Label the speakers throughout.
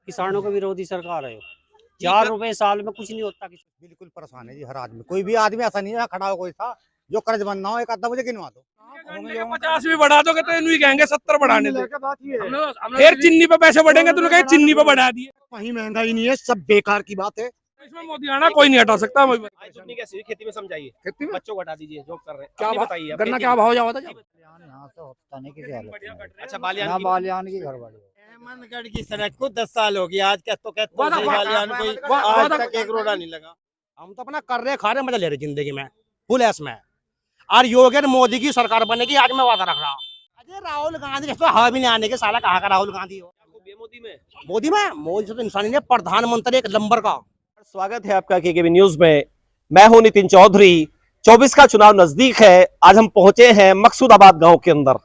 Speaker 1: किसानों के विरोधी सरकार है। 4 रुपए साल में कुछ नहीं होता।
Speaker 2: बिल्कुल परेशान है जी हर आदमी। कोई भी आदमी ऐसा नहीं है खड़ा हो कोई था जो कर्ज बनना हो, एक आधा मुझे गिनवा दो।
Speaker 3: 50 भी बढ़ा दोगे तो इन्हीं कहेंगे 70 बढ़ाने दे। फिर चिन्नी पे पैसे बढ़ेंगे तो कहेंगे चिन्नी पे बढ़ा दिए।
Speaker 2: कहीं महंगाई नहीं है, सब बेकार की बात है।
Speaker 3: इसमें मोदी आना कोई नहीं हटा सकता।
Speaker 4: दुगनी कैसी हुई खेती में समझाइए,
Speaker 3: खेती में
Speaker 4: बच्चों को हटा दीजिए जॉब कर रहे हैं,
Speaker 3: क्या
Speaker 4: अपनी
Speaker 3: भाव-
Speaker 4: बताइए।
Speaker 3: गन्ना क्या भाव जावा था?
Speaker 2: यहाँ से होता नहीं किसी हालत में।
Speaker 4: अच्छा बालियान की
Speaker 2: बालियान की घर वाली
Speaker 5: अहमदगढ़ की सड़क को 10 साल हो गया, आज कहते
Speaker 3: वादा-
Speaker 5: कोई आज तक एक रोड़ा नहीं लगा।
Speaker 4: हम तो अपना कर रहे खा रहे मजा ले रहे जिंदगी में फुल ऐस में। और योगी मोदी की सरकार बनेगी, आज मैं वादा रख रहा हूँ। अजय राहुल गांधी जिसको हवा भी नहीं आने के, साला कहाँ का राहुल गांधी हो। मोदी से तो इंसान ही नहीं, प्रधानमंत्री एक नंबर का। स्वागत है आपका केकेबी न्यूज में। मैं हूं नितिन चौधरी। 24 का चुनाव नजदीक है। आज हम पहुंचे हैं मकसूदाबाद गांव के अंदर।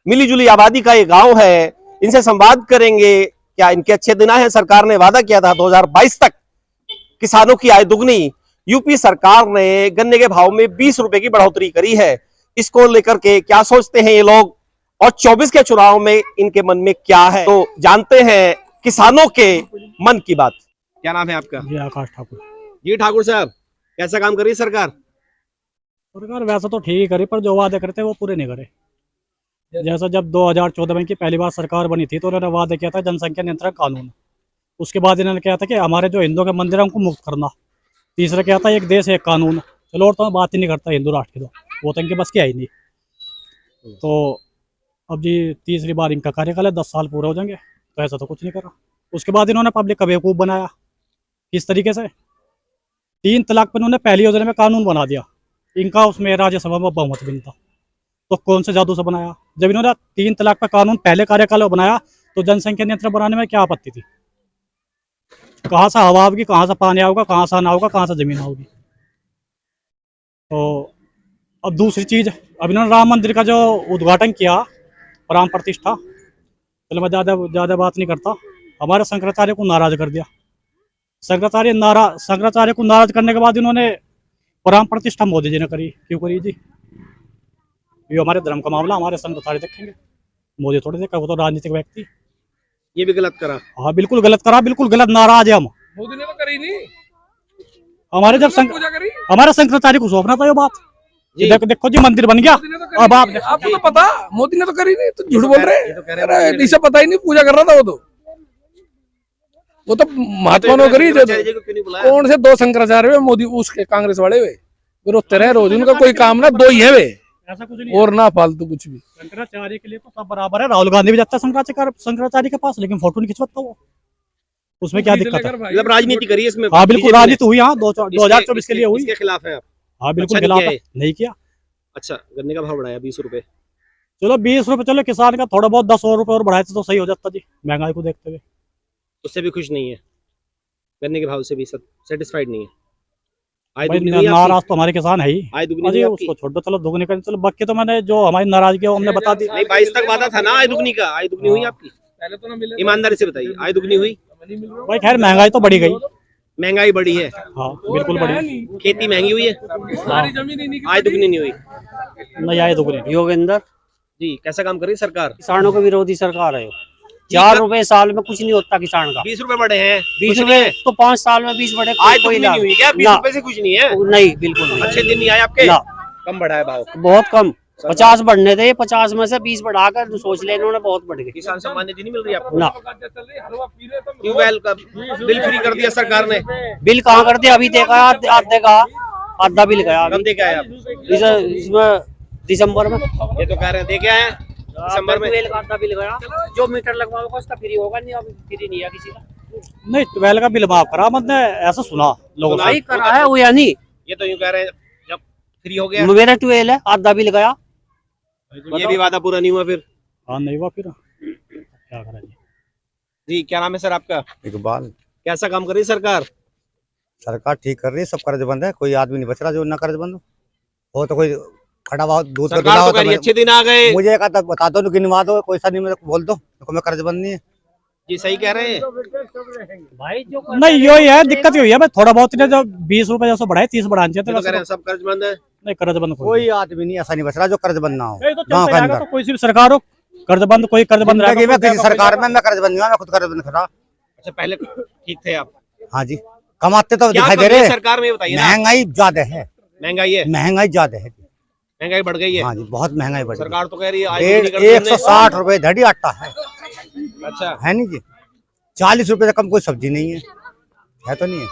Speaker 4: मिली जुली आबादी का ये गांव है। इनसे संवाद करेंगे, क्या इनके अच्छे दिन आए हैं। सरकार ने वादा किया था 2022 तक किसानों की आय दुगनी। यूपी सरकार ने गन्ने के भाव में 20 रुपए की बढ़ोतरी करी है। इसको लेकर के क्या सोचते हैं ये लोग और 24 के चुनाव में इनके मन में क्या है, तो जानते हैं किसानों के मन की बात। क्या नाम है आपका?
Speaker 1: जी आकाश ठाकुर।
Speaker 4: जी ठाकुर साहब, कैसा काम कर रही है सरकार?
Speaker 1: सरकार वैसे तो ठीक ही करी, पर जो वादे करते वो पूरे नहीं करे। जैसा जब 2014 में की पहली बार सरकार बनी थी तो उन्होंने वादे किया था जनसंख्या नियंत्रण कानून। उसके बाद इन्होंने कहा था कि हमारे जो हिंदुओं के मंदिर है उनको मुक्त करना। तीसरा क्या था, एक देश एक कानून। चलो और तो बात ही नहीं करता हिंदू राष्ट्र की, तो वो तो इनके बस की आई नहीं। तो अब जी तीसरी बार इनका कार्यकाल है, 10 साल पूरे हो जाएंगे, तो ऐसा तो कुछ नहीं करा। उसके बाद इन्होंने पब्लिक का बेवकूफ़ बनाया। किस तरीके से? 3 तलाक पर इन्होंने पहली योजना में कानून बना दिया। इनका उसमें राज्यसभा में बहुमत भी नहीं था, तो कौन से जादू से बनाया? जब इन्होंने 3 तलाक पर कानून पहले कार्यकाल में बनाया तो जनसंख्या नियंत्रण बनाने में क्या आपत्ति थी? कहाँ से हवा होगी, कहाँ से पानी आओगा, कहाँ से अना होगा, कहाँ से जमीन आओगी। तो अब दूसरी चीज़, अब इन्होंने राम मंदिर का जो उद्घाटन किया, प्राण प्रतिष्ठा, चलो मैं ज़्यादा बात नहीं करता। हमारे शंकराचार्य को नाराज कर दिया। शंकराचार्य को नाराज करने के बाद इन्होंने प्राण प्रतिष्ठा मोदी जी ने करी। क्यों करी जी? ये हमारे धर्म का मामला, हमारे शंकराचार्य देखेंगे, मोदी थोड़ी देखेगा। वो तो राजनीतिक व्यक्ति।
Speaker 4: ये भी गलत करा।
Speaker 1: हाँ बिल्कुल गलत करा, बिल्कुल गलत। नाराज है हम।
Speaker 3: मोदी ने तो करी नहीं।
Speaker 1: हमारे जब
Speaker 3: पूजा करी,
Speaker 1: हमारे शंकराचार्य को सौंपना था ये बात। देखो जी मंदिर बन गया।
Speaker 3: मोदी ने तो करी
Speaker 1: अब आप
Speaker 3: नहीं। आपको तो पता, मोदी ने तो करी नहीं, तो झूठ बोल रहे। इसे पता ही नहीं, पूजा कर रहा था वो तो महात्मा ने करी। कौन से 2 शंकराचार्य हुए मोदी उसके कांग्रेस वाले हुए, रोते रहे रोज। उनका कोई काम ना, 2 ही है वे,
Speaker 1: ऐसा कुछ नहीं
Speaker 3: और ना फालतू कुछ भी।
Speaker 1: शंकराचार्य के लिए तो सब बराबर है। राहुल गांधी भी जाता है शंकराचार्य के पास, लेकिन फोटो नहीं खिंचवाता वो। उसमें क्या दिक्कत है?
Speaker 4: मतलब राजनीति करी इसमें।
Speaker 1: हाँ बिल्कुल राजनीति हुई। हाँ 2024 के लिए हुई।
Speaker 4: इसके खिलाफ है आप?
Speaker 1: हाँ बिल्कुल
Speaker 4: अच्छा
Speaker 1: खिलाफ
Speaker 4: नहीं
Speaker 1: है। नहीं किया।
Speaker 4: अच्छा, गन्ने का भाव बढ़ाया 20 रुपए।
Speaker 1: चलो 20 रुपए, चलो किसान का थोड़ा बहुत 10 और रुपए और बढ़ाए तो सही हो जाता जी, महंगाई को देखते हुए।
Speaker 4: उससे भी खुश नहीं है, गन्ने के भाव से भी सेटिस्फाइड नहीं है। आय
Speaker 1: भाई
Speaker 4: दुगनी हुई आपकी?
Speaker 1: नाराज तो हमारे किसान है ही।
Speaker 4: आय दुगनी
Speaker 1: अरे
Speaker 4: हुई आपकी?
Speaker 1: उसको छोड़ दो, चलो दुगनी कर। चलो बाकी तो मैंने जो हमारी नाराजगी है वो हमने बता दी।
Speaker 4: नहीं 22 तक वादा था ना आय दुगनी का। आय दुगनी हुई आपकी?
Speaker 3: पहले तो ना मिले,
Speaker 4: ईमानदारी से बताइए, आय दुगनी हुई?
Speaker 1: भाई खैर महंगाई तो बढ़ी गई।
Speaker 4: महंगाई बढ़ी है।
Speaker 1: हाँ बिल्कुल बढ़ी।
Speaker 4: खेती महंगी हुई है।
Speaker 3: सारी जमीन ही नहीं
Speaker 4: आय दुगनी नहीं हुई।
Speaker 1: नहीं आए दुगनी। योगेंद्र
Speaker 4: जी, कैसा काम कर रही है सरकार?
Speaker 1: किसानों के विरोधी सरकार है। 4 रुपए साल में कुछ नहीं होता किसान का।
Speaker 4: 20 रुपए बढ़े हैं।
Speaker 1: 20 रुपए तो 5 साल में 20 बढ़े।
Speaker 4: आय दुगनी नहीं हुई क्या? 20 रुपए से कुछ नहीं है?
Speaker 1: नहीं बिल्कुल नहीं।
Speaker 4: अच्छे दिन नहीं आए आपके?
Speaker 1: ना,
Speaker 4: कम बढ़ा है भाव।
Speaker 1: बहुत कम। 50 बढ़ने थे, 50 में से 20 बढ़ाकर सोच ले इन्होंने, बहुत बढ़ गए।
Speaker 4: किसान सम्मान निधि नहीं मिल रही आपको?
Speaker 1: ना,
Speaker 4: ट्यूबवेल का बिल फ्री कर दिया सरकार ने।
Speaker 1: बिल कहाँ कर दिया? अभी देखा आधे का आधा बिल गया
Speaker 4: कब दे के आए आप?
Speaker 1: इसमें दिसंबर में।
Speaker 4: ये तो कह रहे हैं दे के आए हैं दिसंबर में।
Speaker 1: ट्वेल्व का आधा बिल गया। जो मीटर लगवाओगे उसका फ्री होगा। नहीं अभी फ्री नहीं है किसी का। नहीं 12 का बिल माफ करा, मतलब ऐसा सुना लोगों से। करा है वो या नहीं?
Speaker 4: ये तो यूं कह रहे हैं जब फ्री हो गया।
Speaker 1: मेरा 12 है, आधा बिल गया।
Speaker 4: ये भी वादा पूरा नहीं हुआ फिर?
Speaker 1: हाँ नहीं हुआ फिर क्या करा
Speaker 4: जी। क्या नाम है सर आपका?
Speaker 2: इकबाल।
Speaker 4: कैसा काम कर रही है सरकार?
Speaker 2: सरकार ठीक कर रही है, सब कर्ज बंद है, कोई आदमी नहीं बच रहा जो ना कर्ज बंद हो। तो कोई खड़ा हुआ दूध का
Speaker 4: सरकार तो कह रही है अच्छे दिन आ गए।
Speaker 2: मुझे एक आधा बता दो, गिनवा दो, कोई सा नहीं मेरे को बोल दो, मैं कर्ज बंद नहीं है।
Speaker 4: जी सही कह रहे हैं
Speaker 1: भाई। जो नहीं यही है दिक्कत, यही है भाई। थोड़ा बहुत जो 20 रुपए जैसे बढ़ाए 30 बढ़ाने
Speaker 4: ये तो कह रहे
Speaker 1: चाहिए।
Speaker 4: हैं सब कर्ज बंद है।
Speaker 1: नहीं कर्ज बंद
Speaker 2: कोई आदमी नहीं ऐसा नहीं बच रहा जो कर्ज बंद ना हो।
Speaker 1: तो
Speaker 2: गाँव के अंदर
Speaker 1: तो कोई सी भी सरकार हो कर्ज बंद, कोई कर्ज बंद
Speaker 2: जिंदगी में किसी सरकार में मैं कर्ज बंद नहीं हुआ, मैं खुद कर्ज बंद करा।
Speaker 6: अच्छा पहले ठीक थे आप,
Speaker 2: हाँ जी, कमाते तो
Speaker 6: क्या
Speaker 2: दिखाई दे
Speaker 6: कमी है
Speaker 2: रहे।
Speaker 6: सरकार में, बताइए ना।
Speaker 2: महंगाई ज्यादा है,
Speaker 6: महंगाई है,
Speaker 2: महंगाई ज्यादा है।
Speaker 6: महंगाई बढ़ गई है।
Speaker 2: हाँ जी, बहुत महंगाई बढ़ी।
Speaker 6: सरकार तो कह रही है आज भी नहीं करती हमने।
Speaker 2: 160 रुपए धड़ी आटा है,
Speaker 6: अच्छा,
Speaker 2: है नहीं जी। 40 रुपए से कम कोई सब्जी नहीं है तो नहीं है।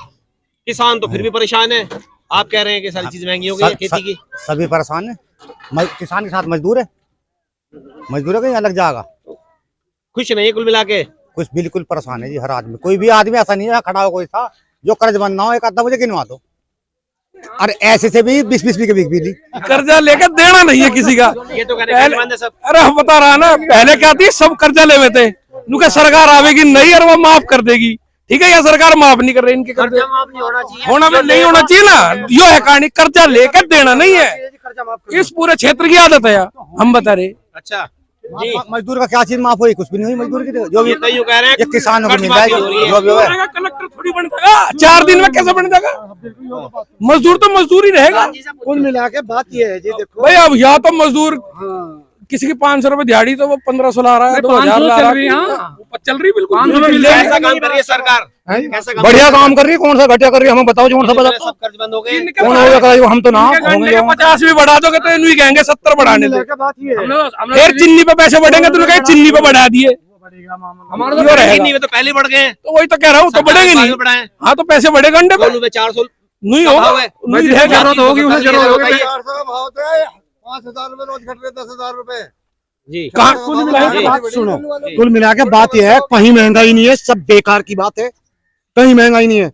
Speaker 6: किसान तो फिर भी परेशान है, आप कह रहे हैं कि सारी चीज महंगी हो गई है खेती की।
Speaker 2: सभी परेशान है, किसान के साथ मजदूर है, मजदूर कहीं अलग जाएगा।
Speaker 6: खुश नहीं है कुल मिला के।
Speaker 2: कुछ बिल्कुल परेशान है जी, हर आदमी, कोई भी आदमी ऐसा नहीं है खड़ा हो कोई था जो कर्ज बनना हो, एक आधा मुझे गिनवा दो। और ऐसे से भी 20-20 की बिजली
Speaker 3: कर्जा लेकर देना नहीं है किसी का।
Speaker 6: ये तो कहने बंद है सब।
Speaker 3: अरे हम बता रहा ना, पहले क्या थी, सब कर्जा ले हुए थे, उनका सरकार आवेगी नहीं और वो माफ कर देगी। ठीक है, या सरकार माफ नहीं कर रही इनके कर्जे,
Speaker 6: माफ नहीं होना चाहिए,
Speaker 3: होना में नहीं होना चाहिए ना। यो है कहानी, कर्जा लेकर देना नहीं है, इस पूरे क्षेत्र की आदत है, हम बता रहे।
Speaker 6: अच्छा जी,
Speaker 2: मजदूर का क्या चीज माफ हुई? कुछ भी नहीं हुई मजदूर की, जो भी
Speaker 6: ये कह रहे हैं
Speaker 2: ये किसानों को
Speaker 6: कर्ज
Speaker 2: मिल
Speaker 6: माफी
Speaker 2: जाएगा,
Speaker 6: हो रही है।
Speaker 2: जो भी है।
Speaker 3: कलेक्टर थोड़ी बन जाएगा 4 दिन में, कैसे बन जाएगा? मजदूर तो मजदूर ही रहेगा।
Speaker 5: कुल मिला के बात ये है जी, देखो
Speaker 3: भाई अब या तो मजदूर किसी की 500 रुपए दिहाड़ी तो वो 1500 ला रहा है, 2000 ला रहा है, चल रही बिल्कुल।
Speaker 6: ऐसा काम कर रही है सरकार, कैसा काम
Speaker 2: बढ़िया काम कर रही है, कौन सा घटिया कर रही है हमें बताओ, कौन सा बता
Speaker 6: सब कर्ज बंद हो गए।
Speaker 2: कौन होगा कराई, हम तो ना होंगे।
Speaker 3: 50 भी बढ़ा दोगे तो इन्हीं कहेंगे 70 बढ़ाने दे।
Speaker 5: बात ये है।
Speaker 3: फिर चीनी पे पैसे बढ़ेंगे तो कहेंगे चीनी पे बढ़ा दिए,
Speaker 6: हमारा
Speaker 3: यो रहेगा।
Speaker 6: नहीं, तो पहले बढ़ गए हैं।
Speaker 3: तो वही तो कह रहा हूँ, तो बढ़ेंगे नहीं।
Speaker 6: बढ़ाए
Speaker 3: हाँ तो पैसे बढ़ेगा अंडे पे,
Speaker 6: 400
Speaker 3: नहीं होगा, नहीं रहेगा।
Speaker 6: जरूरत होगी, उसे जरूरत होगी।
Speaker 5: 400 का भाव तो है, 5000 रुपए रोज घट रहे, 10,000 रुपए।
Speaker 6: जी
Speaker 3: कहाँ
Speaker 5: कुल मिला के
Speaker 3: जी।
Speaker 5: बात सुनो, कुल मिला के बात यह है, कहीं महंगाई नहीं है, सब बेकार की बात है, कहीं महंगाई नहीं है।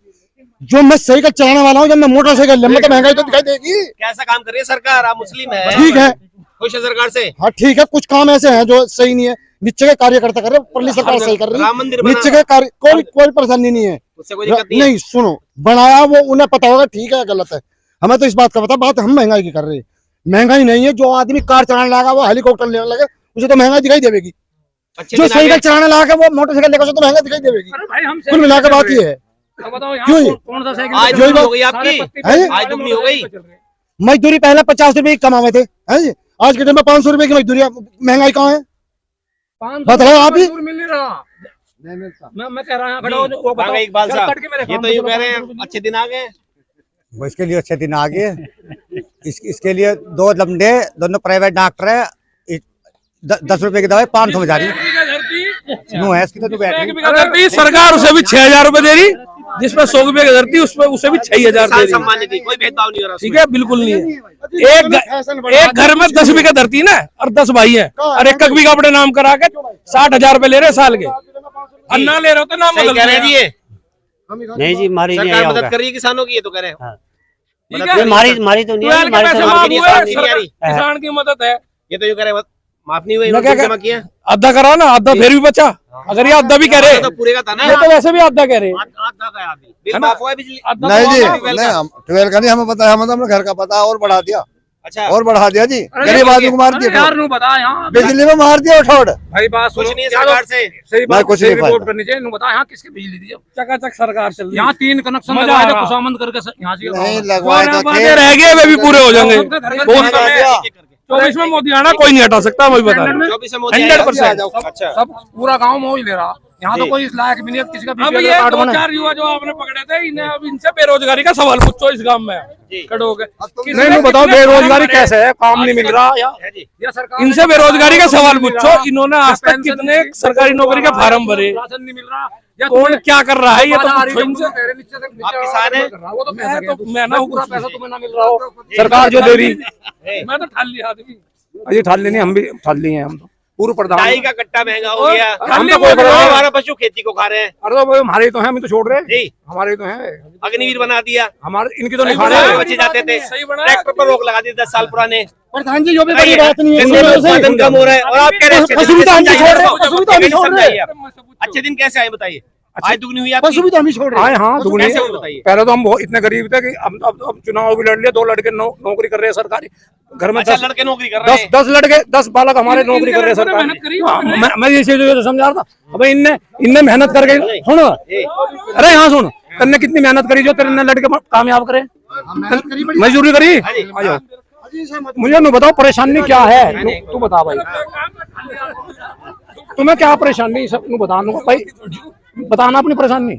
Speaker 5: जो मैं साइकिल चलाने वाला हूँ, जब मैं मोटरसाइकिल लंबे तो महंगाई तो दिखाई देगी।
Speaker 6: कैसा काम कर रही है सरकार? आप मुस्लिम है,
Speaker 5: ठीक है,
Speaker 6: खुश है सरकार से?
Speaker 5: हाँ ठीक है, कुछ काम ऐसे हैं जो सही नहीं है, नीचे के कार्यकर्ता कर रहे, ऊपरली सरकार सही कर रही
Speaker 6: राम मंदिर
Speaker 5: है,
Speaker 6: बना,
Speaker 5: नीचे के कार्य कोई परेशानी नहीं है।
Speaker 6: उससे कोई दिक्कत नहीं है।
Speaker 5: नहीं सुनो, बनाया वो उन्हें पता होगा ठीक है गलत है, हमें तो इस बात का पता, बात हम महंगाई की कर रहे हैं। महंगाई नहीं है, जो आदमी कार चलाने लगा वो हेलीकॉप्टर लेने लगे, उसे तो महंगाई दिखाई देगी।
Speaker 6: अच्छे
Speaker 5: जो
Speaker 6: दिन आ
Speaker 5: साइकिल
Speaker 6: गए।
Speaker 5: चलाने लगा वो मोटरसाइकिल लेकर, उसे तो महंगाई दिखाई देगी। कुल मिला के बात ये है। क्यों
Speaker 3: कौन सा साइकिल
Speaker 6: आज दुगनी हो गई आपकी,
Speaker 5: हैं?
Speaker 6: आज दुगनी हो गई।
Speaker 5: मजदूरी पहले 50 रुपए की कमावे थे, हैं? आज के टाइम में 500 रुपए की मजदूरी, महंगाई कहाँ है बताओ आप ही।
Speaker 3: मिल नहीं रहा, मैं कह रहा हूँ वो बताओ।
Speaker 6: इकबाल
Speaker 3: चल,
Speaker 6: साहब,
Speaker 3: कट के मेरे
Speaker 6: ये
Speaker 3: काम
Speaker 6: तो
Speaker 3: पे
Speaker 6: यूँ
Speaker 3: चलो,
Speaker 6: कह रहे
Speaker 3: काम पे
Speaker 6: हैं अच्छे दिन आ गए।
Speaker 2: वो इसके लिए अच्छे दिन आ गए। इसके लिए 2 लमडे दोनों प्राइवेट डॉक्टर है, 10 रुपए की दवाई 500 में जा रही है। नो है इसकी तो बैठ रही।
Speaker 3: सरकार उसे भी 6,000 रुपए दे रही, जिसमें 100 रुपए की धरती उसमें उसे भी 6,000 दे
Speaker 6: किसान
Speaker 3: रही।
Speaker 6: सम्मान निधि कोई भेदभाव नहीं हो रहा
Speaker 3: ठीक है, बिल्कुल नहीं है। एक घर में 10 बीघा धरती है ना, और 10 भाई है, और एक बीघा अपने नाम करा के 60,000 रुपए ले रहे साल के, और ना ले रहे हो तो नाम
Speaker 6: सही
Speaker 3: बदल
Speaker 6: कह रहे हैं जी। ये
Speaker 7: नहीं जी, मारी नहीं
Speaker 6: सरकार
Speaker 7: आया
Speaker 6: मदद
Speaker 7: होगा।
Speaker 6: कर रही है किसानों की, ये तो कह रहे हैं।
Speaker 7: हाँ।
Speaker 6: मदद
Speaker 3: है?
Speaker 6: कर रही है।
Speaker 7: मारी तो नहीं
Speaker 3: ट्वेल्व
Speaker 7: है,
Speaker 3: के
Speaker 7: मारी
Speaker 3: पैसे
Speaker 7: तो
Speaker 3: माफ
Speaker 6: नहीं,
Speaker 3: हुए,
Speaker 6: सरकार नहीं आ रही।
Speaker 3: किसान की मदद है।
Speaker 6: ये तो यूँ कह रहे हैं माफ नहीं हुई,
Speaker 3: मैं क्या
Speaker 6: जमा किया
Speaker 3: आधा करा ना, आधा फिर भी बचा। अगर ये आधा भी कह रहे,
Speaker 6: तो पूरे का था ना,
Speaker 3: ये तो वैसे भी आधा कह रहे,
Speaker 6: आधा का अभी बिल
Speaker 3: है ना?
Speaker 6: माफ हुआ है बिजली।
Speaker 3: आधा
Speaker 5: नहीं
Speaker 3: तो
Speaker 5: जी,
Speaker 3: आधा भी-
Speaker 5: नहीं, 12 का नहीं हमें पता है, हमें तो अपने घर का पता है, और बढ़ा दिया,
Speaker 6: अच्छा
Speaker 5: और बढ़ा दिया जी,
Speaker 3: अरे
Speaker 5: गरीब
Speaker 3: ये-
Speaker 5: आदमी को मार
Speaker 3: अरे
Speaker 5: दिया,
Speaker 3: यार, नू बता यहाँ
Speaker 5: बिजली में मार दिया उठोड़।
Speaker 3: भाई बात
Speaker 6: कुछ
Speaker 3: सुनो,
Speaker 6: नहीं है
Speaker 3: क्या
Speaker 6: सरकार से।
Speaker 3: सही
Speaker 5: मैं
Speaker 3: बात,
Speaker 5: कुछ
Speaker 3: सही
Speaker 5: नहीं
Speaker 3: रिपोर्ट
Speaker 5: पाता।
Speaker 3: करनी चाहिए। इन्होंने बताया यहाँ किसके बिजली दी, चकाचक सरकार चल रही है।
Speaker 8: यहाँ 3 कनेक्शन
Speaker 3: मजा
Speaker 8: लगवाए
Speaker 3: आ
Speaker 8: थे
Speaker 3: रहा।
Speaker 8: खुशामंद करके यहाँ से
Speaker 5: नहीं लगवाए तो
Speaker 3: वादे
Speaker 5: थे,
Speaker 3: रह गए वे भी पूरे हो जाएंगे।
Speaker 6: बहुत
Speaker 3: समय
Speaker 6: सारे
Speaker 3: है। 24 में मोदी आना कोई नहीं हटा सकता, वही बता रहे हैं।
Speaker 6: 24 में मोदी
Speaker 3: 100%।
Speaker 6: अच्छा
Speaker 8: सब पूरा गांव मोह ही ले रहा। यहाँ तो
Speaker 6: जी।
Speaker 8: कोई इस लायक भी नहीं है, किसी का
Speaker 3: अब
Speaker 8: बीपीएल
Speaker 3: ये
Speaker 8: का कार्ड बना
Speaker 3: 2-4 युवा जो आपने पकड़े थे, इन्हें अब इनसे बेरोजगारी का सवाल पूछो इस गांव में
Speaker 6: जी।
Speaker 3: खड़े होके।
Speaker 8: नहीं नहीं बताओ बेरोजगारी कैसे है, काम नहीं मिल रहा या
Speaker 6: है जी।
Speaker 8: या सरकार
Speaker 3: इनसे बेरोजगारी का सवाल पूछो। इन्होंने आज तक कितने सरकारी नौकरी के फार्म भरे,
Speaker 8: राशन नहीं मिल रहा या
Speaker 3: कौन क्या कर रहा है, ये तो
Speaker 8: बात आ रही
Speaker 3: पूछो
Speaker 8: है,
Speaker 3: इनसे।
Speaker 6: आप किसान हैं?
Speaker 8: वो तो
Speaker 3: मैं तो
Speaker 8: पैसा
Speaker 3: मैं ना
Speaker 8: पूरा
Speaker 3: पूछ
Speaker 8: पैसा तुम्हें ना मिल रहा हो,
Speaker 3: सरकार जो दे रही, मैं तो ठाल लिया आदमी।
Speaker 8: ये ठाल लेनी, हम भी ठाल लिए हैं, हम तो पूर्व प्रधान।
Speaker 6: डाई का कट्टा महंगा हो
Speaker 3: और
Speaker 6: गया,
Speaker 3: हम तो
Speaker 8: कोई बड़ा-
Speaker 6: हमारा पशु खेती को खा रहे हैं
Speaker 8: अरे तो भाई हमारे ही तो है, हम तो छोड़ रहे हैं,
Speaker 6: जी।
Speaker 8: हमारे ही तो है,
Speaker 6: अग्निवीर बना दिया,
Speaker 8: हमारे इनकी तो नहीं
Speaker 3: सही
Speaker 8: खा
Speaker 3: बना
Speaker 8: रहे
Speaker 3: है।
Speaker 8: हैं।
Speaker 6: बच्चे जाते थे,
Speaker 3: सही बना है।
Speaker 6: ट्रैक्टर पर रोक लगा दी 10 साल पुराने।
Speaker 5: प्रधान जी, जो भी बड़ी बात नहीं है,
Speaker 6: जिससे उत्पादन कम हो रहा है, और आप कह रहे हैं अच्छे
Speaker 5: पशु भी तो हम
Speaker 6: दिन
Speaker 5: छोड़ रहे हैं,
Speaker 6: समझाइए,
Speaker 5: पशु भी तो हम छोड़ रहे हैं,
Speaker 6: समझाइए आप। अच्छे दिन कैसे आए बताइए? आज दुगनी हुई
Speaker 5: पशु
Speaker 6: आपकी,
Speaker 5: भी तो हम ही छोड़ रहे हैं।
Speaker 8: आए हाँ दुगनी।
Speaker 6: कैसे हुई बताइए?
Speaker 8: पहले तो हम बहुत इतने गरीब थे कि अब चुनाव भी लड़ लिया, 2 लड़के नौकरी कर रहे हैं सरकारी घर में।
Speaker 6: अच्छा
Speaker 8: 10
Speaker 6: लड़के नौकरी कर रहे हैं।
Speaker 8: 10 लड़के 10 बालक हमारे
Speaker 3: इनके
Speaker 8: नौकरी कर रहे हैं
Speaker 3: लड़कों ने
Speaker 8: सरकारी।
Speaker 3: मेहनत करी,
Speaker 8: हाँ, मैं इसी जो समझा रहा था। अब इनने मेहनत करके सुन, अरे हाँ सुन, तेने कितनी मेहनत करी जो तेरे लड़के कामयाब करे, मजदूरी करी। आ जाओ, मुझे नहीं बताओ परेशानी क्या है, तू बता भाई, तुम्हें क्या परेशानी सब बता दूंगा भाई। बताना अपनी परेशानी।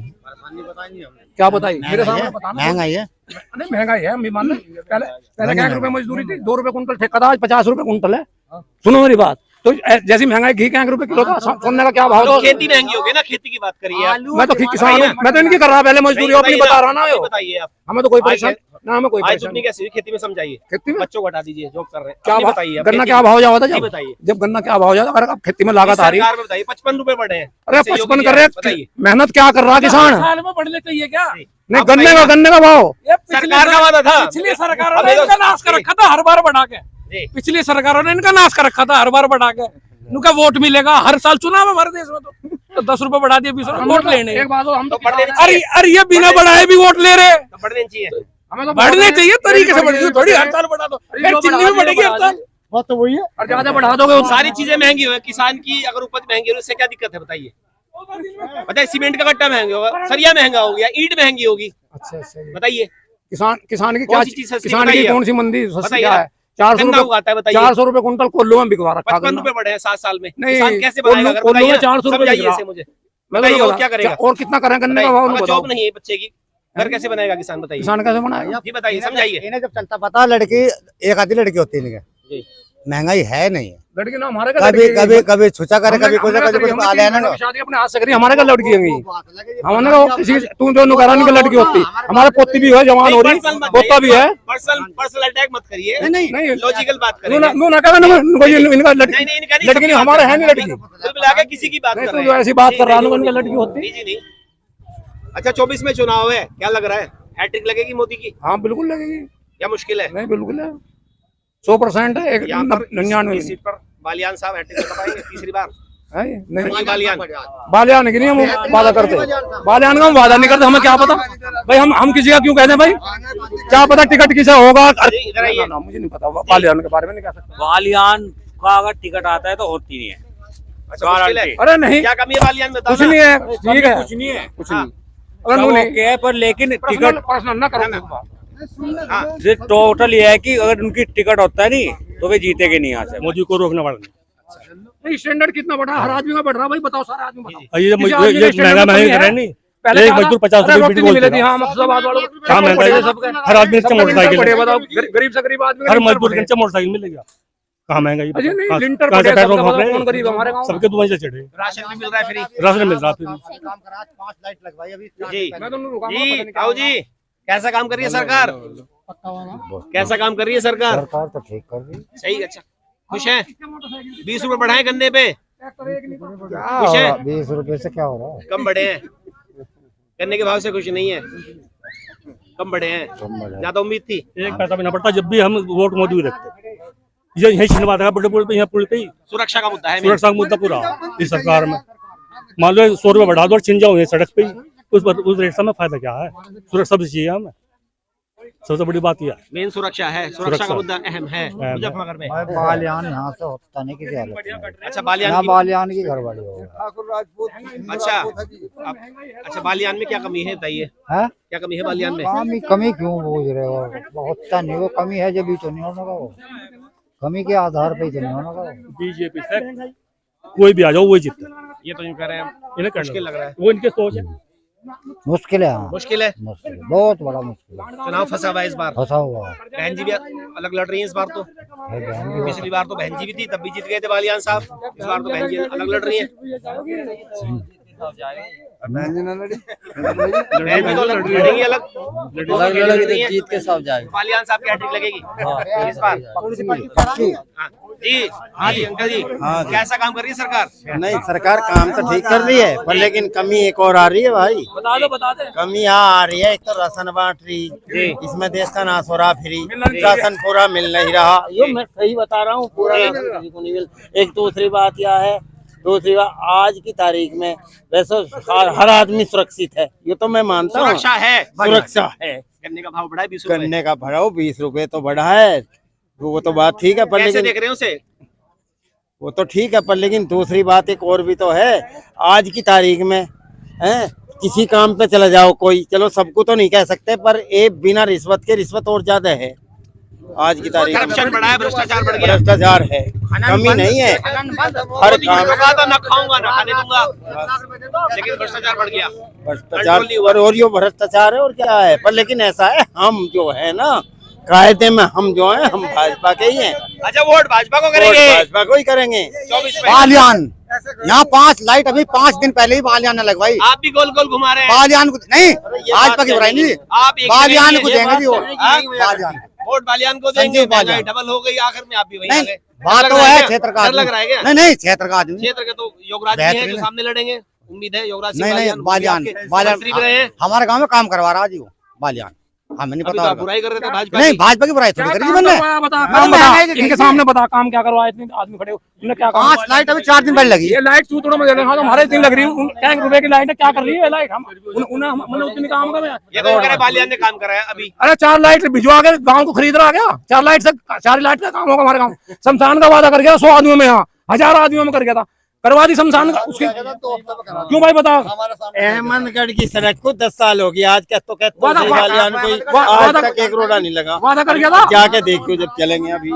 Speaker 8: क्या बताइए मेरे सामने बताना।
Speaker 2: महंगाई है।
Speaker 8: नहीं महंगाई है, हम भी मान रहे। पहले क्या रुपए मजदूरी थी, 2 रुपए कुंटल ठेका था, आज 50 रुपए कुंटल है। सुनो मेरी बात, तो जैसी महंगाई घी क्या रुपए किलो था, सोने का क्या भाव था?
Speaker 6: खेती महंगी हो गई ना, खेती की बात करिए आप।
Speaker 8: मैं तो किसान हूँ, मैं तो इनकी कर रहा पहले मजदूरी अपनी बता रहा ना।
Speaker 6: बताइए आप,
Speaker 8: हमें तो कोई परेशान ना, हमें कोई
Speaker 6: आज
Speaker 8: परेशान
Speaker 6: दुगनी कैसी हुई खेती में, समझाइए।
Speaker 8: खेती में
Speaker 6: बच्चों को हटा दीजिए जॉब कर रहे हैं।
Speaker 8: क्या
Speaker 6: अपनी
Speaker 8: भाव,
Speaker 6: बताइए आप,
Speaker 8: गन्ना
Speaker 6: खेती
Speaker 8: क्या भाव जा होता
Speaker 6: में।
Speaker 8: जब
Speaker 6: बताइए
Speaker 8: जब गन्ना क्या भाव जाता, अगर अब खेती में लागत आ रही है।
Speaker 6: सरकार में बताइए 55 रुपए बढ़े हैं।
Speaker 8: अरे
Speaker 6: इससे
Speaker 8: 55
Speaker 6: योगी
Speaker 8: कर रहे,
Speaker 6: बताइए।
Speaker 8: मेहनत क्या कर रहा किसान?
Speaker 3: साल में बढ़ने चाहिए क्या?
Speaker 8: नहीं गन्ने का भाव
Speaker 3: ये पिछली
Speaker 6: सरकार का वादा था।
Speaker 3: पिछली सरकारों ने इनका नाश कर रखा था हर बार बढ़ा के।
Speaker 6: जी।
Speaker 3: पिछली सरकारों ने इनका नाश कर रखा था हर बार बढ़ा के। इनका वोट मिलेगा हर साल, चुनाव है हमारे देश में तो 10 रुपए बढ़ा दिए, 20 रुपए वोट लेने।
Speaker 8: एक बात हो, हम तो
Speaker 6: बढ़ने
Speaker 3: अरे अरे ये बिना बढ़ाए भी वोट ले रहे।
Speaker 6: तो बढ़ने चाहिए।
Speaker 8: हमें तो
Speaker 3: बढ़ने चाहिए, तरीके से बढ़ने थोड़ी हर साल बढ़ा दो। फिर चीनी भी बढ़ेगी हर साल।
Speaker 5: बात तो वही है।
Speaker 8: और ज्यादा बढ़ा दोगे
Speaker 6: सारी चीजें महंगी हुई, किसान की अगर उपज महंगी हो उससे क्या दिक्कत है बताइए? बताइए, सीमेंट का कट्टा महंगा होगा, सरिया महंगा हो गया, ईंट महंगी होगी।
Speaker 8: अच्छा
Speaker 6: बताइए
Speaker 8: किसान की
Speaker 6: कौन
Speaker 8: क्या
Speaker 6: सी चीज सस्ती
Speaker 8: किसान की
Speaker 6: बताइए?
Speaker 8: कौन सी मंदी सस्ती
Speaker 6: बताइए
Speaker 8: क्या
Speaker 6: ना।
Speaker 8: है? 400
Speaker 6: गन्ना
Speaker 8: रुपए
Speaker 6: उगाता है बताइए।
Speaker 8: 400 रुपए कुंटल कोल्लू में बिकवा रखा
Speaker 6: 55 रुपए बढ़े हैं 7 साल में।
Speaker 8: नहीं,
Speaker 6: किसान कैसे बनाएगा? अगर
Speaker 8: कोल्लू में
Speaker 6: बताइए
Speaker 8: 400 रुपए
Speaker 6: समझाइए
Speaker 8: बिक रहा।
Speaker 6: इसे मुझे।
Speaker 8: मैं
Speaker 6: बताइए
Speaker 8: तो
Speaker 6: और क्या करेगा?
Speaker 8: और कितना करें गन्ने का भाव?
Speaker 6: अगर
Speaker 8: बताओ
Speaker 6: जॉब नहीं है बच्चे की, घर कैसे बनाएगा किसान? बताइए
Speaker 8: किसान कैसे बनाएगा?
Speaker 6: जी, बताइए समझाइए।
Speaker 2: इन्हें जब चलता पता लड़की एक आधी लड़की होती है इनके।
Speaker 6: जी।
Speaker 2: महंगाई है नहीं है।
Speaker 8: लड़की ना हमारे
Speaker 2: कभी कभी कभी छुचा करे, कभी कुछ आ लेना ना।
Speaker 8: शादी अपने हाथ से करी, हमारे का लड़की है हमारे को किसी तू जो नुकरानी की लड़की होती, हमारे पोती भी है, जवान हो रही, पोता भी है।
Speaker 6: पर्सनल अटैक मत करिए,
Speaker 8: नहीं
Speaker 6: लॉजिकल बात
Speaker 8: नू
Speaker 6: करिए।
Speaker 8: ना कहा ना इनका
Speaker 6: नहीं नहीं, इनका नहीं,
Speaker 8: लड़की नहीं, हमारे है नहीं लड़की।
Speaker 6: कुल मिला के किसी की बात
Speaker 8: नहीं
Speaker 6: कर
Speaker 8: तू
Speaker 6: रहे
Speaker 8: जो
Speaker 6: हैं।
Speaker 8: ऐसी बात कर रहा
Speaker 6: नहीं,
Speaker 8: है
Speaker 6: नहीं,
Speaker 8: इनका लड़की होती।
Speaker 6: नहीं जी नहीं। अच्छा 24 में चुनाव है, क्या लग रहा है? हैट्रिक लगेगी मोदी की?
Speaker 8: हाँ बिल्कुल लगेगी।
Speaker 6: क्या मुश्किल है?
Speaker 8: नहीं बिल्कुल है, 100% है। एक
Speaker 6: यहाँ पर
Speaker 8: 99
Speaker 6: इस सीट पर बालियान साहब हैट्रिक लगा पाएंगे तीसरी बार?
Speaker 8: है नहीं
Speaker 6: संजीव बालियान।
Speaker 8: बालियान की नहीं हम वादा करते, बालियान का हम वादा नहीं करते। हमें क्या पता भाई, हम किसी का क्यों कहते हैं भाई? क्या पता टिकट किसे होगा?
Speaker 6: इधर आइए।
Speaker 8: ना, मुझे नहीं पता बालियान के बारे में, नहीं कह सकता।
Speaker 7: बालियान का अगर टिकट आता है तो होती नहीं है।
Speaker 6: अच्छा, मुश्किल है।
Speaker 8: अरे नहीं
Speaker 6: क्या कमी है बालियान में? बताओ
Speaker 8: कुछ
Speaker 6: ना।
Speaker 8: नहीं है, ठीक है,
Speaker 7: कुछ नहीं है,
Speaker 8: कुछ
Speaker 6: हाँ।
Speaker 8: नहीं। अगर
Speaker 7: सब
Speaker 8: नहीं
Speaker 7: ओके है, पर लेकिन टिकट
Speaker 8: पर्सनल ना करो।
Speaker 6: हाँ।
Speaker 7: टोटल ये है कि अगर उनकी टिकट होता है नहीं तो वे जीतेंगे नहीं यहाँ से।
Speaker 1: मोदी को रोकना पड़ेगा।
Speaker 8: नहीं स्टैंडर्ड कितना बढ़ा? हर आदमी का बढ़ रहा भाई, बताओ सारे आदमी बताओ।
Speaker 1: ये
Speaker 8: किसी आदमी का standard
Speaker 1: महंगा
Speaker 8: कमी
Speaker 1: कर
Speaker 8: है?
Speaker 1: रहे नहीं।
Speaker 8: पहले
Speaker 1: एक
Speaker 8: क्या था?
Speaker 1: मजदूर 50
Speaker 8: अरे
Speaker 1: रुपए
Speaker 8: रोटी
Speaker 1: बीड़ी
Speaker 8: नहीं
Speaker 1: बोलते
Speaker 8: मिलती।
Speaker 1: थे।
Speaker 8: हाँ मकसदाबाद वालों को
Speaker 1: कहाँ महंगाई है?
Speaker 8: सबका
Speaker 1: हर आदमी के मोटरसाइकिल है।
Speaker 8: बताओ, गरीब से गरीब आदमी
Speaker 1: हर मजदूर के मोटरसाइकिल मिलेगा। कहाँ महंगाई?
Speaker 8: अजय नहीं,
Speaker 1: कहाँ-
Speaker 8: लिंटर
Speaker 1: कहाँ से
Speaker 8: पड़े,
Speaker 1: पेट्रोल
Speaker 8: सबका
Speaker 1: भर रहे
Speaker 8: कौन
Speaker 1: हैं?
Speaker 8: गरीब है हमारे गाँव में?
Speaker 1: सबके दुआई से चढ़े,
Speaker 6: राशन भी मिल रहा है फ्री।
Speaker 1: राशन मिल रहा फिर।
Speaker 2: काम करा, 5 लाइट लगवाई अभी।
Speaker 6: जी
Speaker 8: मैं तो रुका हूँ,
Speaker 6: जी
Speaker 8: पता नहीं क्या
Speaker 6: ताऊ जी, कैसा काम कर रही है सरकार? कैसा काम कर रही है सरकार?
Speaker 2: सरकार तो ठीक कर रही है।
Speaker 6: सही, अच्छा खुश हैं? 20 रुपए बढ़ाए गन्ने पे, खुश हैं?
Speaker 2: 20 रुपए से क्या हो रहा है?
Speaker 6: कम बढ़े हैं, गन्ने के भाव से खुश नहीं है, कम बढ़े हैं, ज्यादा उम्मीद थी।
Speaker 1: एक पैसा भी ना पड़ता, जब भी हम वोट मोदी को देखते हैं। ये यही छिनवा देगा बड़े पुल पे, यहाँ पुल पे ही
Speaker 6: सुरक्षा का मुद्दा है main।
Speaker 1: सुरक्षा का मुद्दा पूरा इस सरकार में। मान लो 100 रुपए बढ़ा दो और छिन जाओ ये सड़क पे ही, उस रेट से हमें फायदा क्या है? सुरक्षा भी चाहिए हमें, सबसे बड़ी बात यह है।
Speaker 6: मेन सुरक्षा है, सुरक्षा का मुद्दा अहम है मुजफ्फरनगर में।
Speaker 2: बालियान यहाँ से होता नहीं किसी हालत में।
Speaker 6: अच्छा बालियान की,
Speaker 2: बालियान की घर वाली होगा।
Speaker 6: अच्छा अच्छा बालियान में क्या कमी है बताइए?
Speaker 2: है?
Speaker 6: क्या कमी है बालियान में?
Speaker 2: कमी क्यों पूछ रहे हो? होता नहीं, वो कमी है जब भी तो नहीं होने का। वो कमी के आधार पे ही तो नहीं होने का।
Speaker 1: बीजेपी से कोई भी आ जाओ वही जीतता है।
Speaker 6: ये तो यूं कह रहे हैं,
Speaker 1: इन्हें
Speaker 6: मुश्किल लग रहा है।
Speaker 1: वो इनके सोच है।
Speaker 2: मुश्किल है। हाँ
Speaker 6: मुश्किल है,
Speaker 2: मुश्किल, बहुत बड़ा मुश्किल है।
Speaker 6: चुनाव फंसा हुआ है इस बार।
Speaker 2: फंसा हुआ है।
Speaker 6: बहन जी भी अलग लड़ रही हैं इस बार तो।
Speaker 2: है बहन भी।
Speaker 6: पिछली बार तो बहन जी भी थी, तब भी जीत गए थे बालियान साहब। इस बार तो बहन जी अलग लड़ रही हैं। बहन भी तो लड़ेगी अलग,
Speaker 7: जीत के सब जाएगा।
Speaker 6: बालियान साहब की हैट्रिक लगेगी इस बार। हाँ, जी जी अंकल जी, कैसा काम कर रही है सरकार?
Speaker 9: नहीं सरकार काम तो ठीक कर रही है, पर लेकिन कमी एक और आ रही है भाई।
Speaker 3: बता दे।
Speaker 9: कमी यहाँ आ रही है, एक तो राशन बांट रही, इसमें देश का नाश हो रहा, फ्री राशन पूरा मिल नहीं रहा।
Speaker 7: ये मैं सही बता रहा हूँ, पूरा राशन किसी को नहीं मिल। एक दूसरी बात यह है, दूसरी बात आज की तारीख में वैसे हर आदमी सुरक्षित है, ये तो मैं मानता हूँ।
Speaker 6: सुरक्षा है,
Speaker 9: सुरक्षा है।
Speaker 6: गन्ने का भाव बढ़ा है 20 रुपए।
Speaker 9: गन्ने का भराओ 20 रुपए तो बढ़ा है, वो तो बात ठीक है, पर
Speaker 6: कैसे
Speaker 9: लेकिन
Speaker 6: देख रहे हैं उसे?
Speaker 9: वो तो ठीक है, पर लेकिन दूसरी बात एक और भी तो है। आज की तारीख में है, किसी काम पे चला जाओ कोई, चलो सबको तो नहीं कह सकते, पर एक बिना रिश्वत के, रिश्वत और ज्यादा है। आज की तारीख में
Speaker 6: करप्शन बढ़ा है, भ्रष्टाचार बढ़ गया।
Speaker 9: भ्रष्टाचार है, कमी नहीं है। हर काम
Speaker 6: तो न खाऊंगा न खाने दूंगा, लेकिन भ्रष्टाचार बढ़ गया।
Speaker 9: भ्रष्टाचार और यो भ्रष्टाचार है और क्या है। पर लेकिन ऐसा है, हम जो है ना कायदे में हम जो है हम भाजपा के ही हैं।
Speaker 6: अच्छा, वोट भाजपा को
Speaker 9: वोट
Speaker 6: करेंगे
Speaker 9: भाजपा को ही करेंगे।
Speaker 6: 24 में
Speaker 2: बालियान यहाँ 5 लाइट अभी 5 दिन पहले ही बालियान ने लगवाई।
Speaker 6: आप भी गोल गोल घुमा रहे हैं।
Speaker 2: बालियान को नहीं, भाजपा की बुराई नहीं,
Speaker 6: आप एक
Speaker 2: बालियान को
Speaker 6: ये
Speaker 2: देंगे जी वोट।
Speaker 6: हाँ?
Speaker 2: बालियान
Speaker 6: वोट बालियान को देंगे,
Speaker 2: संजीव बालियान।
Speaker 6: महंगाई डबल हो गई, आखिर में आप भी वही आ
Speaker 2: नहीं,
Speaker 6: गए।
Speaker 2: बात
Speaker 6: डर
Speaker 2: तो
Speaker 6: लग रहा
Speaker 2: है
Speaker 6: क्या?
Speaker 2: क्षेत्र का
Speaker 6: डर लग रहा है क्या?
Speaker 2: नहीं क्षेत्र का आदमी।
Speaker 6: क्षेत्र के तो योगराज जी हैं जो
Speaker 2: बेहतरीन है।
Speaker 6: सामने लड़ेंगे, उम्मीद है योगराज सिंह
Speaker 2: नहीं नहीं बालियान
Speaker 6: मंत्री भी रहे हैं।
Speaker 2: हमारे गांव में काम करवा रहा जी वो बालियान। हमें नहीं
Speaker 6: अभी
Speaker 2: पता
Speaker 6: तो आप
Speaker 2: होगा।
Speaker 6: बुराई कर रहे थे भाजपा
Speaker 2: नहीं
Speaker 6: की।
Speaker 2: भाजपा की बुराई थोड़ी करी जी मैंने।
Speaker 8: काम बता, इनके सामने बता काम क्या करवाया, इतने आदमी खड़े हो, इन्होंने क्या काम
Speaker 2: 5 लाइट अभी 4 दिन पहले लगी।
Speaker 8: ये लाइट तू थोड़ा मुझे हाँ, हमारे दिन लग रही है। क्या रुपए की लाइट है, क्या कर रही है लाइट? हम उन्हें मतलब उतनी काम कर
Speaker 6: ये तो कह रहे बालियान ने काम कराया अभी।
Speaker 8: अरे 4 लाइट भिजवा के गांव को खरीद रहा क्या? 4 लाइट से 4 लाइट का काम होगा हमारे गांव। शमशान का वादा कर गया 100 आदमियों में, यहाँ 1000 आदमियों में कर गया था, करवा दी शमशान का। उसके क्यों भाई बता?
Speaker 9: अहमदगढ़ की सड़क को 10 साल हो गया आज। क्या तो कहते
Speaker 8: वादा-
Speaker 9: बालियान कोई आज तक एक रोड़ा नहीं लगा।
Speaker 8: वादा कर गया था,
Speaker 9: जाके देखो जब चलेंगे अभी।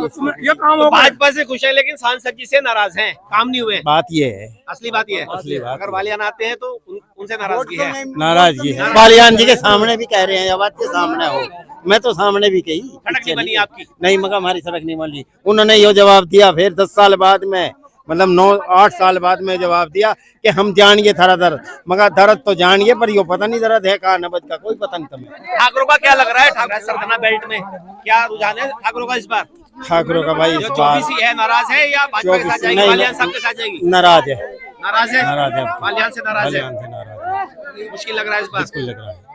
Speaker 8: ये काम होगा।
Speaker 6: भाजपा से खुश है लेकिन सांसद जी से नाराज हैं, काम नहीं हुए।
Speaker 9: बात ये है,
Speaker 6: असली बात ये है, अगर बालियान आते हैं तो उनसे नाराजगी है।
Speaker 9: नाराजगी है। बालियान जी के सामने भी कह रहे हैं, आवाज के सामने हो। मैं तो सामने भी कही
Speaker 6: सड़क नहीं बनी आपकी।
Speaker 9: नहीं, मगर हमारी सड़क नहीं बनी। उन्होंने यो जवाब दिया फिर 10 साल बाद में, मतलब 9-8 साल बाद में जवाब दिया कि हम जानिए थारा दर्द। मगर दर्द तो जानिए पर यो पता नहीं दर्द है कहाँ नबज का, कोई पता नहीं तुम्हें।
Speaker 6: ठाकुरों का क्या लग रहा है? ठाकुर सरगना बेल्ट में क्या रुझान है ठाकुरों का इस बार?
Speaker 9: ठाकुरों का भाई इस
Speaker 6: जो
Speaker 9: बार
Speaker 6: 24 है नाराज है या भाजपा के साथ जाएगी?
Speaker 9: नहीं,
Speaker 6: बालियान साहब के साथ जाएगी?
Speaker 9: नाराज है।
Speaker 6: नाराज है,
Speaker 9: नाराज है।
Speaker 6: बालियान से नाराज है।
Speaker 9: बालियान से नाराज है।
Speaker 6: मुश्किल लग रहा है इस बार।
Speaker 9: बिल्कुल लग रहा है।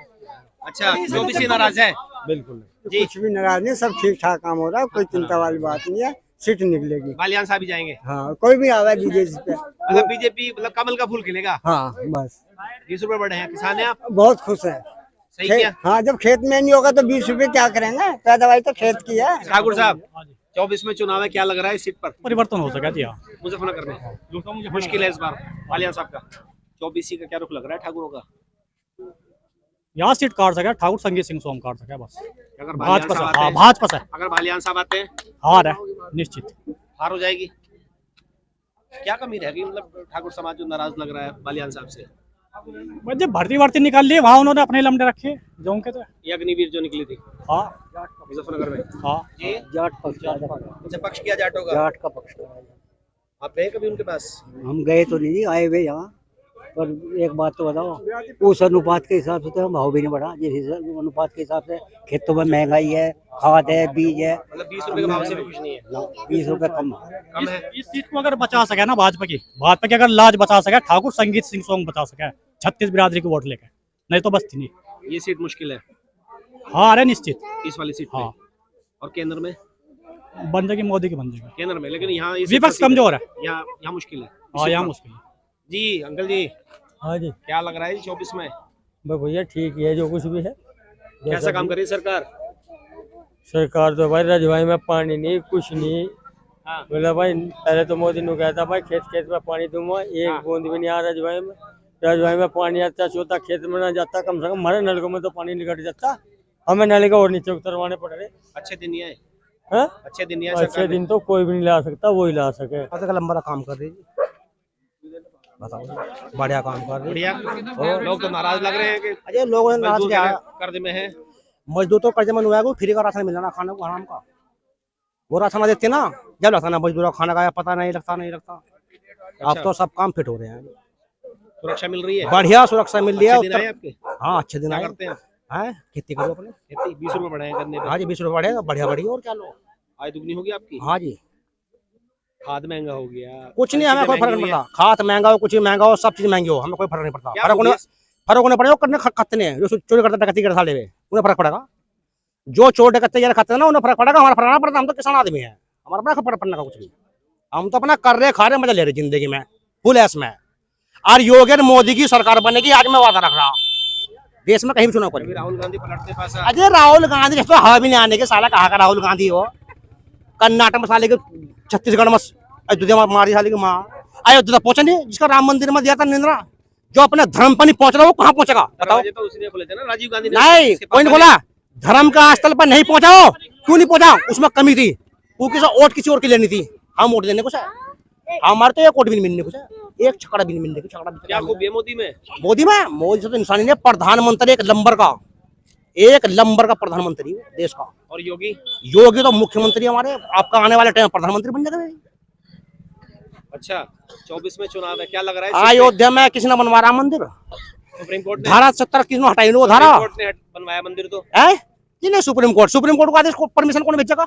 Speaker 6: अच्छा, 24 नाराज है
Speaker 9: बिल्कुल
Speaker 6: जी।
Speaker 5: कुछ भी नाराज नहीं, सब ठीक ठाक काम हो रहा है, कोई चिंता वाली बात नहीं है। सीट निकलेगी।
Speaker 6: बालियान साहब ही जाएंगे।
Speaker 5: हाँ, कोई भी आवे बीजेपी पे।
Speaker 6: मतलब बीजेपी मतलब कमल का फूल खिलेगा।
Speaker 5: हाँ बस
Speaker 6: 20 रुपए बढ़े हैं, किसान है आप?
Speaker 5: बहुत खुश है।
Speaker 6: सही किया।
Speaker 5: हाँ, जब खेत में नहीं होगा तो 20 रुपए क्या करेंगे? पैदावार तो खेत की है।
Speaker 6: ठाकुर साहब 24 में चुनाव है, क्या लग रहा है इस सीट पर?
Speaker 1: परिवर्तन हो सका जी। हाँ
Speaker 6: मुजफ्फरनगर में मुश्किल है इस बार बालियान साहब का। 24 का क्या रुख लग रहा है ठाकुरों का?
Speaker 1: यहाँ सीट काट सके ठाकुर संगीत सिंह सोम काट सके बस।
Speaker 6: अगर
Speaker 1: भाजपा से,
Speaker 6: साहब आते
Speaker 1: हाँ
Speaker 6: हैं-
Speaker 1: भाजपा से
Speaker 6: अगर बालियान साहब आते हैं
Speaker 1: हार है निश्चित।
Speaker 6: हार हो जाएगी। क्या कमी रहेगी मतलब ठाकुर समाज जो नाराज लग रहा है बालियान साहब से?
Speaker 1: बस जब भर्ती निकाल ली वहाँ उन्होंने अपने लमडे रखे जो उनके थे।
Speaker 6: ये अग्निवीर जो निकली थी
Speaker 1: हाँ
Speaker 6: मुजफ्फरनगर में
Speaker 1: हाँ
Speaker 6: जी।
Speaker 5: जाट पक्ष,
Speaker 6: अच्छा, पक्ष किया जाटों का।
Speaker 5: जाट का पक्ष।
Speaker 6: आप गए कभी उनके पास?
Speaker 5: हम गए तो नहीं, आए हुए यहाँ। पर एक बात तो बताओ, उस अनुपात के हिसाब से तो भाव भी नहीं बढ़ा। जिस अनुपात के हिसाब से खेतों में महंगाई है, खाद है, बीज है,
Speaker 6: मतलब 20 रुपए के भाव से भी कुछ नहीं है,
Speaker 5: 20 रुपए कम।
Speaker 6: कम है।
Speaker 1: इस सीट को अगर बचा सके ना भाजपा की अगर लाज बचा सके ठाकुर संगीत सिंह सोम बचा सके 36 बिरादरी को वोट लेके, नहीं तो बस नहीं।
Speaker 6: ये सीट मुश्किल है
Speaker 1: हार है निश्चित।
Speaker 6: इस वाली सीट पे।
Speaker 1: हाँ
Speaker 6: और केंद्र में?
Speaker 1: बन जाएगी, मोदी की बन जाएगी।
Speaker 6: केंद्र में, लेकिन यहाँ ये
Speaker 1: विपक्ष
Speaker 6: सीट
Speaker 1: कमजोर है।
Speaker 6: यहाँ मुश्किल है।
Speaker 1: हाँ यहाँ मुश्किल है।
Speaker 6: जी अंकल जी,
Speaker 5: हाँ जी,
Speaker 6: क्या लग रहा है 24 में?
Speaker 5: भैया ठीक है जो कुछ भी है।
Speaker 6: कैसा काम कर रही है सरकार?
Speaker 5: सरकार तो भाई रजवाई में पानी नहीं, कुछ नहीं।
Speaker 6: हाँ।
Speaker 5: बोला भाई पहले तो मोदी ने कहता भाई खेत खेत में पानी दूंगा, एक
Speaker 6: हाँ।
Speaker 5: बूंद भी नहीं आ रजवाई में। रजवाई में पानी आता सोता खेत में ना जाता, कम से कम हमारे नलकों में तो पानी निकट जाता। हमें नल का और नीचे उतरवाने पड़ रहे।
Speaker 6: अच्छे दिन ये है,
Speaker 5: हैं?
Speaker 6: अच्छे दिन ये है
Speaker 5: अच्छे
Speaker 6: सरकार ने।
Speaker 5: दिन तो कोई भी नहीं ला सकता, वही ला सके।
Speaker 4: लंबा काम कर रही है, बताओ, बढ़िया काम कर रही है।
Speaker 6: बढ़िया। लोग तो नाराज लग रहे हैं कि
Speaker 4: अरे लोगों ने नाराज
Speaker 6: मजदूर
Speaker 4: किया है।
Speaker 6: कर्ज में है।
Speaker 4: मजदूर तो कर्ज में हुआ है, फ्री का राशन मिलना खाने को हराम का। वो राशन देते ना, जब लगता ना मजदूर का खाना का पता नहीं लगता। अब तो सब काम फिट हो रहे हैं,
Speaker 6: सुरक्षा मिल रही है,
Speaker 4: बढ़िया सुरक्षा मिल रही है।
Speaker 6: अच्छे दिन आए आपके?
Speaker 4: हाँ अच्छे दिन
Speaker 6: क्या
Speaker 4: आए
Speaker 6: करते हैं?
Speaker 4: हैं, खेती करो अपने।
Speaker 6: खेती 20 रुपए बढ़े हैं गन्ने पे।
Speaker 4: हाँ जी, 20 रुपए बढ़ेगा, बढ़िया बढ़िया। और क्या लो,
Speaker 6: आय दुगनी होगी आपकी।
Speaker 4: हाँ जी।
Speaker 6: खाद महंगा हो गया,
Speaker 4: कुछ नहीं, हमें
Speaker 6: चीजें
Speaker 4: कोई फर्क
Speaker 6: महंगी
Speaker 4: नहीं
Speaker 6: हुई हैं।
Speaker 4: पड़ता। खाद महंगा हो, कुछ भी महंगा हो, सब चीज महंगी हो, हमें कोई फर्क नहीं पड़ता।
Speaker 6: क्या
Speaker 4: फर्क
Speaker 6: बोलिए?
Speaker 4: उन्हें पड़ेगा करने खतने हैं, जो चोरी करते डकैती करते साले में, उन्हें फर्क पड़ेगा। जो चोर डकैती यार खाते हैं ना, उन्हें फर्क पड़ेगा, हमारा फर्क नहीं पड़ता। हम तो किसान आदमी है, हमारा अपना फर्क पड़ने का कुछ नहीं। हम तो अपना कर रहे, खा रहे, मजा ले रहे जिंदगी में, फुल ऐश में। और योगी मोदी की सरकार बनेगी, आज मैं वादा रख रहा। देश में कहीं भी चुनाव
Speaker 6: अभी
Speaker 4: करेगी।
Speaker 6: राहुल गांधी पलटते पास
Speaker 4: अजय राहुल गांधी जैसे हवा भी नहीं आने के, साला कहा का राहुल गांधी हो। कर्नाटक में साले के, छत्तीसगढ़ में अयोध्या मारी साले की माँ। अयोध्या पहुंचा नहीं, जिसका राम मंदिर में दिया था निंद्रा, जो अपने धर्म पर नहीं पहुंच रहा वो कहाँ पहुंचेगा बताओ?
Speaker 6: दरवाजे तो उसी ने खोले थे ना, राजीव गांधी ने।
Speaker 4: नहीं,
Speaker 6: इसके
Speaker 4: कोई नहीं
Speaker 6: पास
Speaker 4: बोला धर्म का स्थल पर नहीं पहुंचा हो, क्यों नहीं पहुंचा? उसमें कमी थी, क्योंकि वोट किसी और की लेनी थी, हम वोट देने कुछ है, हमारे तो एक वोट भी नहीं मिलने कुछ है, एक छकड़ा भी नहीं मिलने, छकड़ा भी
Speaker 6: क्या खूबी है मोदी में?
Speaker 4: मोदी से तो इंसानी ने प्रधानमंत्री एक नंबर का प्रधानमंत्री है देश का।
Speaker 6: और योगी?
Speaker 4: योगी तो मुख्यमंत्री हमारे, आपका आने वाले टाइम प्रधानमंत्री बन जाएगा।
Speaker 6: अच्छा, 24 में चुनाव है, क्या लग रहा है?
Speaker 4: अयोध्या में किसी ने बनवा रहा मंदिर?
Speaker 6: सुप्रीम कोर्ट ने?
Speaker 4: धारा 70 किसने हटाई? वो धारा
Speaker 6: सुप्रीम कोर्ट ने बनवाया मंदिर तो
Speaker 4: है कि नहीं? सुप्रीम कोर्ट को आदेश, परमिशन कौन भेजेगा?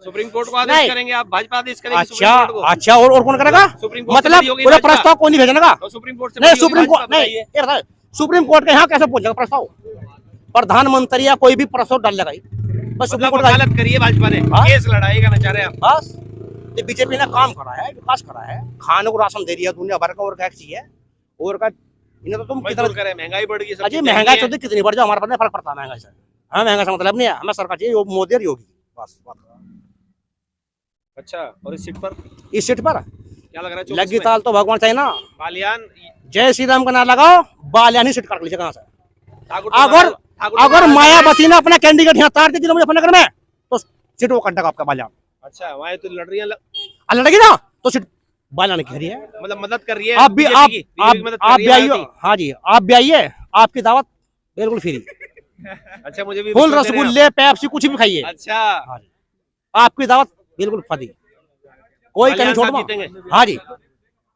Speaker 6: सुप्रीम कोर्ट को आदेश करेंगे आप? भाजपा आदेश करेगी
Speaker 4: अच्छा
Speaker 6: सुप्रीम कोर्ट को?
Speaker 4: अच्छा, और कौन करेगा?
Speaker 6: सुप्रीम कोर्ट
Speaker 4: मतलब पूरा प्रस्ताव कौन नहीं भेजना?
Speaker 6: तो सुप्रीम कोर्ट से
Speaker 4: नहीं,
Speaker 6: बड़ी होगी
Speaker 4: सुप्रीम कोर्ट
Speaker 6: भाजपा,
Speaker 4: नहीं,
Speaker 6: बताइए।
Speaker 4: ये बताइए, सुप्रीम कोर्ट के यहाँ कैसे पहुंचेगा प्रस्ताव? प्रधानमंत्री या कोई भी प्रस्ताव डाल लगाई बस सुप्रीम
Speaker 6: मतलब
Speaker 4: कोर्ट का।
Speaker 6: वकालत करिए भाजपा ने,
Speaker 4: हाँ?
Speaker 6: केस लड़ाएगा ना चाह रहे आप?
Speaker 4: बस ये बीजेपी ने काम करा है, विकास करा है, खाने को राशन दे रही है दुनिया भर का, और क्या चाहिए? और का इन्हें तो तुम कितना
Speaker 6: मजदूर करे, महंगाई बढ़ गई, सब
Speaker 4: अजय
Speaker 6: चीजें
Speaker 4: महंगाई
Speaker 6: महंगी
Speaker 4: चौधरी कितनी बढ़ जाए, हमारे पास फर्क पड़ता है महंगाई से? हमें महंगाई से मतलब नहीं है, हमें सरकार चाहिए मोदी और योगी, बस बात।
Speaker 6: अच्छा, और इस सीट पर
Speaker 4: इस सीट पर
Speaker 6: क्या लग रहा है? 24
Speaker 4: लगी
Speaker 6: में?
Speaker 4: ताल तो भगवान चाहिए ना।
Speaker 6: बालियान,
Speaker 4: जय श्री राम का नाम लगाओ, बालियान ही सीट काट लीजिए कहाँ से।
Speaker 6: ठाकुर
Speaker 4: अगर मायावती ने अपना कैंडिडेट यहाँ तार दी मुजफ्फरनगर में, तो सीट वो कटेगा आपका बालियान।
Speaker 6: अच्छा, वहाँ तो लड़ रही है,
Speaker 4: लड़ेगी ना तो सीट बालियान की खरी है।
Speaker 6: मतलब मदद कर रही है
Speaker 4: आप भी
Speaker 6: BJP की, BJP की मदद कर
Speaker 4: आप
Speaker 6: रही
Speaker 4: भी
Speaker 6: है
Speaker 4: आइए।
Speaker 6: मायावती।
Speaker 4: हाँ जी, आप भी आइए, आपकी दावत बिल्कुल फ्री,
Speaker 6: अच्छा, मुझे भी
Speaker 4: फुल
Speaker 6: रिश्वत दे रहे हैं
Speaker 4: रसगुल्ले पेप्सी कुछ भी खाइए,
Speaker 6: आप? अच्छा,
Speaker 4: आपकी दावत बिल्कुल फ्री, कोई कहीं
Speaker 6: बालियान
Speaker 4: छोड़
Speaker 6: साहब
Speaker 4: मत।
Speaker 6: जीतेंगे?
Speaker 4: हाँ जी,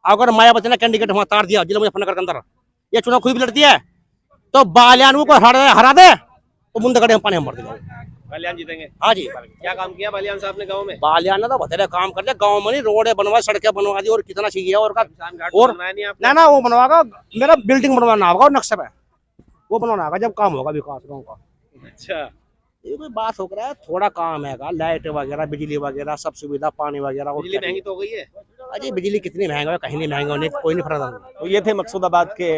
Speaker 4: अगर मायावती ने कैंडिडेट वहां तार दिया जिला मुजफ्फरनगर के अंदर, ये चुनाव खुद भी लड़ती है, तो बालियान को हरा दे तो मुंडे खड़े हम पानी हम भर देंगे।
Speaker 6: बालियान जीतेंगे?
Speaker 4: हाँ जी,
Speaker 6: क्या काम किया बालियान साहब ने गाँव में?
Speaker 4: बालियान ने तो बतेरे काम कर दिया, गाँव में नहीं, रोड बनवा, सड़कें बनवा दी, और कितना चाहिए और का
Speaker 6: शमशान घाट
Speaker 4: और
Speaker 6: बनवाया नहीं आपने?
Speaker 4: ना वो बनवागा, मेरा बिल्डिंग बनवाना होगा और नक्शे पे वो बनवाना होगा जब काम होगा विकास गाँव का।
Speaker 6: अच्छा,
Speaker 4: ये कोई बात हो रहा है, थोड़ा काम है, लाइट वगैरह, बिजली वगैरह, सब सुविधा, पानी वगैरह। और
Speaker 6: बिजली महंगी तो हो गई है?
Speaker 4: अजय बिजली कितनी महंगा है, कहीं नहीं महंगा होने, कोई नहीं फर्क।
Speaker 6: तो ये थे मकसूदाबाद के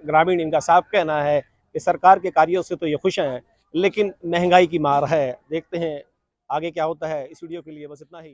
Speaker 6: ग्रामीण, इनका साफ कहना है कि सरकार के कार्यों से तो ये खुश हैं, लेकिन महंगाई की मार है। देखते हैं आगे क्या होता है। इस वीडियो के लिए बस इतना ही।